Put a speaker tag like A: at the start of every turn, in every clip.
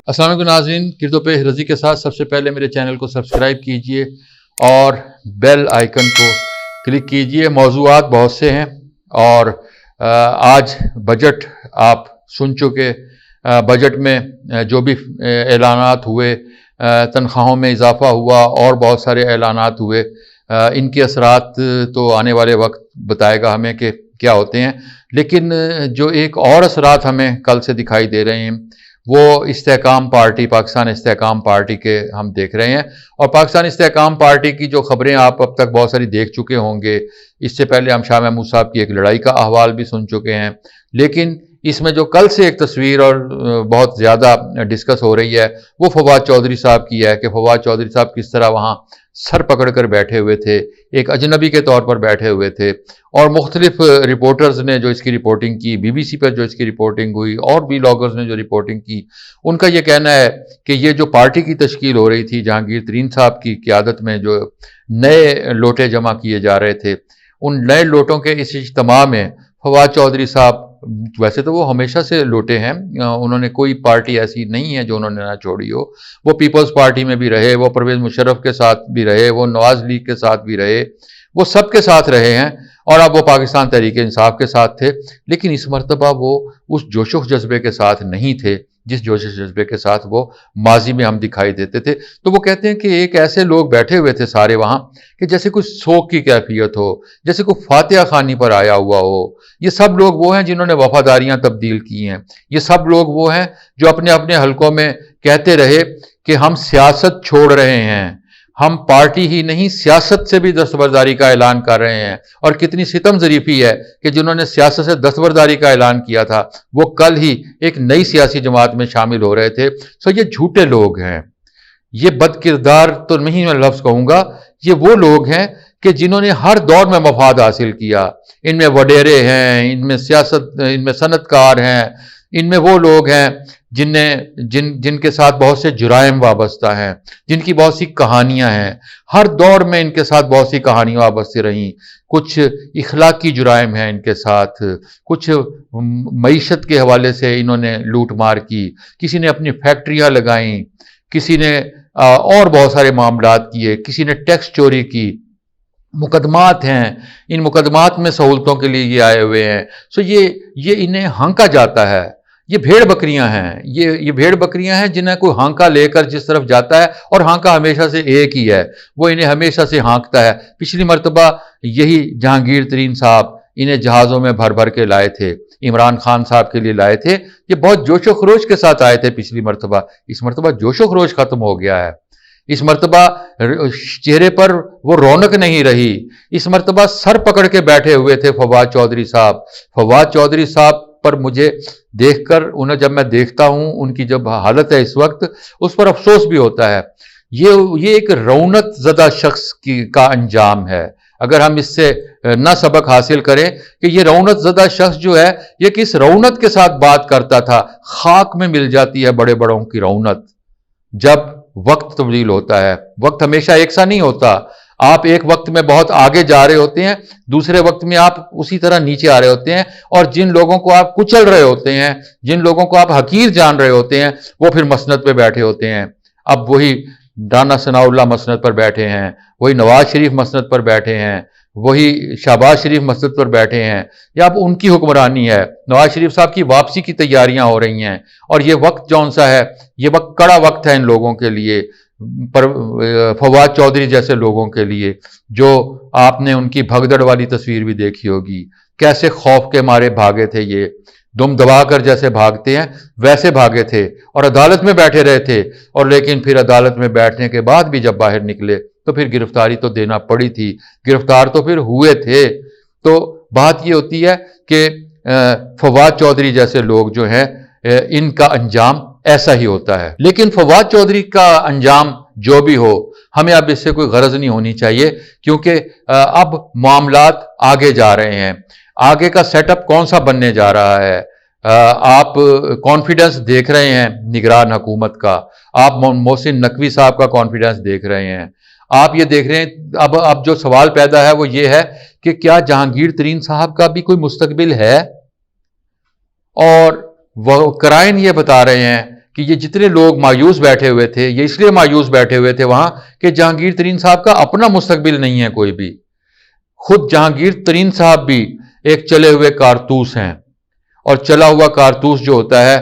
A: अस्सलाम वालेकुम नाज़रीन, किरदो पे रज़ी के साथ सबसे पहले मेरे चैनल को सब्सक्राइब कीजिए और बेल आइकन को क्लिक कीजिए। मौज़ूआत बहुत से हैं और आज बजट आप सुन चुके। बजट में जो भी ऐलानात हुए, तनख्वाहों में इजाफ़ा हुआ और बहुत सारे ऐलानात हुए, इनके असरात तो आने वाले वक्त बताएगा हमें कि क्या होते हैं। लेकिन जो एक और असरात हमें कल से दिखाई दे रहे हैं वो इस्तेहकाम पार्टी, पाकिस्तान इस्तेहकाम पार्टी के हम देख रहे हैं। और पाकिस्तान इस्तेहकाम पार्टी की जो खबरें आप अब तक बहुत सारी देख चुके होंगे। इससे पहले हम शाह महमूद साहब की एक लड़ाई का अहवाल भी सुन चुके हैं। लेकिन इसमें जो कल से एक तस्वीर और बहुत ज़्यादा डिस्कस हो रही है वो फवाद चौधरी साहब की है कि फवाद चौधरी साहब किस तरह वहाँ सर पकड़ कर बैठे हुए थे, एक अजनबी के तौर पर बैठे हुए थे। और मुख्तलिफ रिपोर्टर्स ने जो इसकी रिपोर्टिंग की, BBC पर जो इसकी रिपोर्टिंग हुई और भी ब्लॉगर्स ने जो रिपोर्टिंग की, उनका ये कहना है कि ये जो पार्टी की तश्कील हो रही थी जहांगीर तरीन साहब की क़यादत में, जो नए लोटे जमा किए जा रहे थे, उन नए लोटों के इस इज्तिमा में फवाद चौधरी साहब, वैसे तो वो हमेशा से लोटे हैं, उन्होंने कोई पार्टी ऐसी नहीं है जो उन्होंने ना छोड़ी हो। वो पीपल्स पार्टी में भी रहे, वो परवेज़ मुशर्रफ के साथ भी रहे, वो नवाज लीग के साथ भी रहे, वो सबके साथ रहे हैं और अब वो पाकिस्तान तहरीक इंसाफ के साथ थे। लेकिन इस मरतबा वो उस जोशो जज्बे के साथ नहीं थे जिस जोश जज्बे के साथ वो माजी में हम दिखाई देते थे। तो वो कहते हैं कि एक ऐसे लोग बैठे हुए थे सारे वहाँ कि जैसे कुछ शोक की कैफियत हो, जैसे कोई फातिहा खानी पर आया हुआ हो। ये सब लोग वो हैं जिन्होंने वफादारियां तब्दील की हैं। ये सब लोग वो हैं जो अपने अपने हलकों में कहते रहे कि हम सियासत छोड़ रहे हैं, हम पार्टी ही नहीं सियासत से भी दस्तबरदारी का ऐलान कर रहे हैं। और कितनी सितम ज़रीफ़ी है कि जिन्होंने सियासत से दस्तबरदारी का ऐलान किया था वो कल ही एक नई सियासी जमात में शामिल हो रहे थे। सो ये झूठे लोग हैं, ये बदकिरदार तो नहीं मैं लफ्ज़ कहूँगा, ये वो लोग हैं कि जिन्होंने हर दौर में मफाद हासिल किया। इनमें वडेरे हैं, इनमें सियासत, इनमें सनतकार हैं, इनमें वो लोग हैं जिनके साथ बहुत से जुराइम वाबस्ता हैं, जिनकी बहुत सी कहानियां हैं। हर दौर में इनके साथ बहुत सी कहानियां वाबस्ती रहीं। कुछ इखलाकी जुराइम हैं इनके साथ, कुछ मईशत के हवाले से इन्होंने लूट मार की, किसी ने अपनी फैक्ट्रियां लगाईं, किसी ने और बहुत सारे मामलात किए, किसी ने टैक्स चोरी की। मुकदमात हैं, इन मुकदमात में सहूलतों के लिए ये आए हुए हैं। सो ये इन्हें हाँका जाता है। ये भेड़ बकरियां हैं, ये भेड़ बकरियां हैं जिन्हें कोई हाँका लेकर जिस तरफ जाता है, और हाँका हमेशा से एक ही है, वो इन्हें हमेशा से हाँकता है। पिछली मरतबा यही जहांगीर तरीन साहब इन्हें जहाज़ों में भर भर के लाए थे, इमरान खान साहब के लिए लाए थे। ये बहुत जोशो खरोश के साथ आए थे पिछली मरतबा। इस मरतबा जोशो खरोश खत्म हो गया है। इस मरतबा चेहरे पर वो रौनक नहीं रही। इस मरतबा सर पकड़ के बैठे हुए थे फवाद चौधरी साहब। फवाद चौधरी साहब पर मुझे देखकर, उन्हें जब मैं देखता हूं, उनकी जब हालत है इस वक्त, उस पर अफसोस भी होता है। ये एक रौनक ज़दा शख्स का अंजाम है। अगर हम इससे न सबक हासिल करें कि ये रौनक ज़दा शख्स जो है ये किस रौनक के साथ बात करता था। खाक में मिल जाती है बड़े बड़ों की रौनक जब वक्त तब्दील होता है। वक्त हमेशा एक सा नहीं होता। आप एक वक्त में बहुत आगे जा रहे होते हैं, दूसरे वक्त में आप उसी तरह नीचे आ रहे होते हैं। और जिन लोगों को आप कुचल रहे होते हैं, जिन लोगों को आप हकीर जान रहे होते हैं, वो फिर मसनद पे बैठे होते हैं। अब वही राना सनाउल्लाह मसनद पर बैठे हैं, वही नवाज शरीफ मसनद पर बैठे हैं, वही शहबाज शरीफ मसनद पर बैठे हैं। या अब उनकी हुक्मरानी है। नवाज शरीफ साहब की वापसी की तैयारियां हो रही हैं और ये वक्त जौन सा है, ये वक्त कड़ा वक्त है इन लोगों के लिए, पर फवाद चौधरी जैसे लोगों के लिए, जो आपने उनकी भगदड़ वाली तस्वीर भी देखी होगी। कैसे खौफ के मारे भागे थे, ये दुम दबाकर जैसे भागते हैं वैसे भागे थे और अदालत में बैठे रहे थे। और लेकिन फिर अदालत में बैठने के बाद भी जब बाहर निकले तो फिर गिरफ्तारी तो देना पड़ी थी, गिरफ्तार तो फिर हुए थे। तो बात ये होती है कि फवाद चौधरी जैसे लोग जो हैं, इनका अंजाम ऐसा ही होता है। लेकिन फवाद चौधरी का अंजाम जो भी हो, हमें अब इससे कोई गरज नहीं होनी चाहिए, क्योंकि अब मामलात आगे जा रहे हैं। आगे का सेटअप कौन सा बनने जा रहा है, आप कॉन्फिडेंस देख रहे हैं निगरान हुकूमत का, आप मोहसिन नकवी साहब का कॉन्फिडेंस देख रहे हैं, आप ये देख रहे हैं। अब जो सवाल पैदा है वो ये है कि क्या जहांगीर तरीन साहब का भी कोई मुस्तकबिल है? और वो कराइन ये बता रहे हैं کہ یہ جتنے لوگ مایوس بیٹھے ہوئے تھے یہ اس لیے مایوس بیٹھے ہوئے تھے وہاں کہ جہانگیر ترین صاحب کا اپنا مستقبل نہیں ہے کوئی بھی. خود جہانگیر ترین صاحب بھی ایک چلے ہوئے کارتوس ہیں، اور چلا ہوا کارتوس جو ہوتا ہے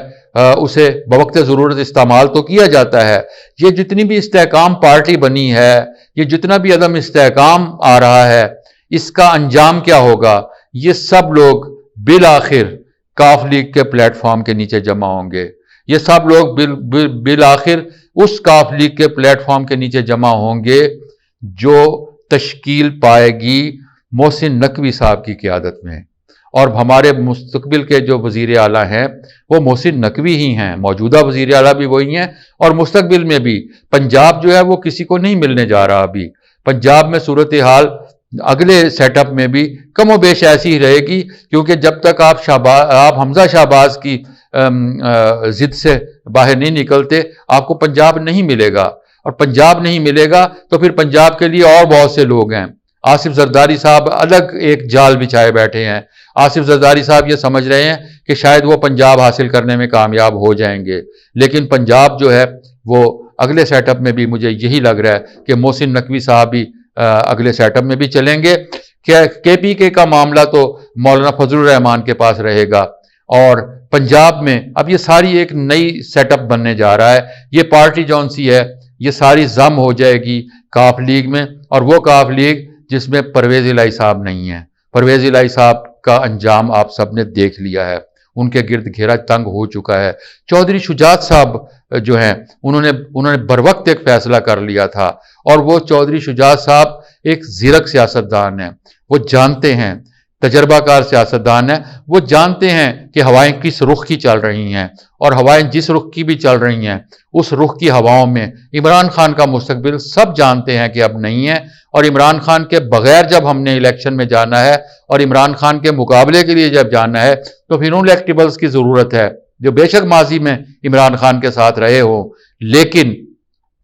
A: اسے بوقت ضرورت استعمال تو کیا جاتا ہے. یہ جتنی بھی استحکام پارٹی بنی ہے، یہ جتنا بھی عدم استحکام آ رہا ہے، اس کا انجام کیا ہوگا؟ یہ سب لوگ بالآخر کاف لیگ کے پلیٹ فارم کے نیچے جمع ہوں گے. یہ سب لوگ بالآخر اس کاف لیگ کے پلیٹ فارم کے نیچے جمع ہوں گے جو تشکیل پائے گی محسن نقوی صاحب کی قیادت میں. اور ہمارے مستقبل کے جو وزیر اعلیٰ ہیں وہ محسن نقوی ہی ہیں. موجودہ وزیر اعلیٰ بھی وہی ہیں، اور مستقبل میں بھی پنجاب جو ہے وہ کسی کو نہیں ملنے جا رہا. ابھی پنجاب میں صورتحال اگلے سیٹ اپ میں بھی کم و بیش ایسی ہی رہے گی، کیونکہ جب تک آپ حمزہ شہباز کی ضد سے باہر نہیں نکلتے آپ کو پنجاب نہیں ملے گا. اور پنجاب نہیں ملے گا تو پھر پنجاب کے لیے اور بہت سے لوگ ہیں. آصف زرداری صاحب الگ ایک جال بچھائے بیٹھے ہیں. آصف زرداری صاحب یہ سمجھ رہے ہیں کہ شاید وہ پنجاب حاصل کرنے میں کامیاب ہو جائیں گے، لیکن پنجاب جو ہے وہ اگلے سیٹ اپ میں بھی مجھے یہی لگ رہا ہے کہ محسن نقوی صاحب بھی اگلے سیٹ اپ میں بھی چلیں گے. کے پی کے کا معاملہ تو مولانا فضل الرحمان کے پاس رہے گا، اور پنجاب میں اب یہ ساری ایک نئی سیٹ اپ بننے جا رہا ہے. یہ پارٹی جون سی ہے یہ ساری ضم ہو جائے گی کاف لیگ میں، اور وہ کاف لیگ جس میں پرویز الہی صاحب نہیں ہیں. پرویز الہی صاحب کا انجام آپ سب نے دیکھ لیا ہے، ان کے گرد گھیرا تنگ ہو چکا ہے. چودھری شجاعت صاحب جو ہیں انہوں نے بروقت ایک فیصلہ کر لیا تھا، اور وہ چودھری شجاعت صاحب ایک زیرک سیاستدان ہیں. وہ جانتے ہیں، تجربہ کار سیاستدان ہیں، وہ جانتے ہیں کہ ہوائیں کس رخ کی چل رہی ہیں، اور ہوائیں جس رخ کی بھی چل رہی ہیں اس رخ کی ہواؤں میں عمران خان کا مستقبل سب جانتے ہیں کہ اب نہیں ہے. اور عمران خان کے بغیر جب ہم نے الیکشن میں جانا ہے اور عمران خان کے مقابلے کے لیے جب جانا ہے تو پھر ان الیکٹیبلز کی ضرورت ہے جو بے شک ماضی میں عمران خان کے ساتھ رہے ہوں لیکن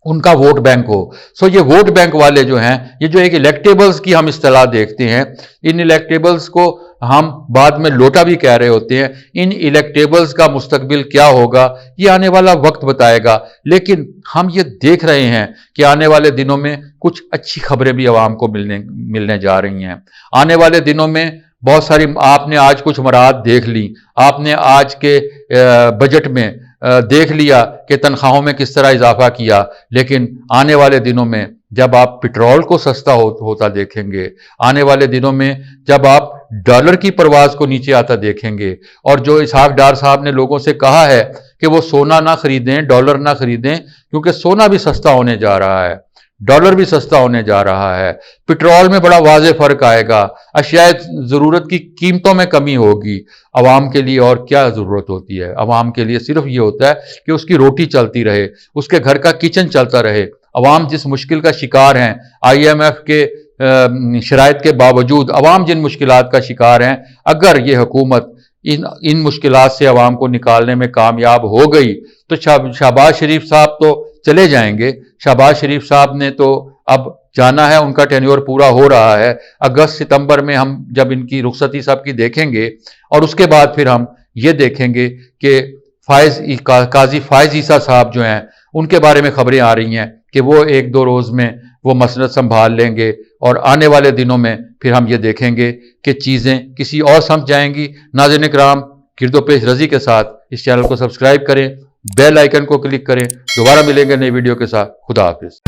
A: ان کا ووٹ بینک ہو. سو یہ ووٹ بینک والے جو ہیں، یہ جو ایک الیکٹیبلز کی ہم اصطلاح دیکھتے ہیں، ان الیکٹیبلز کو ہم بعد میں لوٹا بھی کہہ رہے ہوتے ہیں. ان الیکٹیبلز کا مستقبل کیا ہوگا یہ آنے والا وقت بتائے گا، لیکن ہم یہ دیکھ رہے ہیں کہ آنے والے دنوں میں کچھ اچھی خبریں بھی عوام کو ملنے جا رہی ہیں. آنے والے دنوں میں بہت ساری، آپ نے آج کچھ مراعات دیکھ لی، آپ نے آج کے بجٹ میں دیکھ لیا کہ تنخواہوں میں کس طرح اضافہ کیا، لیکن آنے والے دنوں میں جب آپ پٹرول کو سستا ہوتا دیکھیں گے، آنے والے دنوں میں جب آپ ڈالر کی پرواز کو نیچے آتا دیکھیں گے، اور جو اسحاق ڈار صاحب نے لوگوں سے کہا ہے کہ وہ سونا نہ خریدیں، ڈالر نہ خریدیں، کیونکہ سونا بھی سستا ہونے جا رہا ہے، ڈالر بھی سستا ہونے جا رہا ہے، پٹرول میں بڑا واضح فرق آئے گا، اشیاء ضرورت کی قیمتوں میں کمی ہوگی. عوام کے لیے اور کیا ضرورت ہوتی ہے؟ عوام کے لیے صرف یہ ہوتا ہے کہ اس کی روٹی چلتی رہے، اس کے گھر کا کچن چلتا رہے. عوام جس مشکل کا شکار ہیں، IMF کے شرائط کے باوجود عوام جن مشکلات کا شکار ہیں، اگر یہ حکومت ان مشکلات سے عوام کو نکالنے میں کامیاب ہو گئی تو شہباز شریف صاحب تو چلے جائیں گے. شہباز شریف صاحب نے تو اب جانا ہے، ان کا ٹینیور پورا ہو رہا ہے. اگست ستمبر میں ہم جب ان کی رخصتی سب کی دیکھیں گے، اور اس کے بعد پھر ہم یہ دیکھیں گے کہ قاضی فائز عیسیٰ صاحب جو ہیں ان کے بارے میں خبریں آ رہی ہیں کہ وہ 1-2 روز میں وہ مسند سنبھال لیں گے، اور آنے والے دنوں میں پھر ہم یہ دیکھیں گے کہ چیزیں کسی اور سمجھ جائیں گی. ناظرین کرام، گرد و پیش رضی کے ساتھ اس چینل کو سبسکرائب کریں، بیل آئیکن کو کلک کریں. دوبارہ ملیں گے نئی ویڈیو کے ساتھ. خدا حافظ.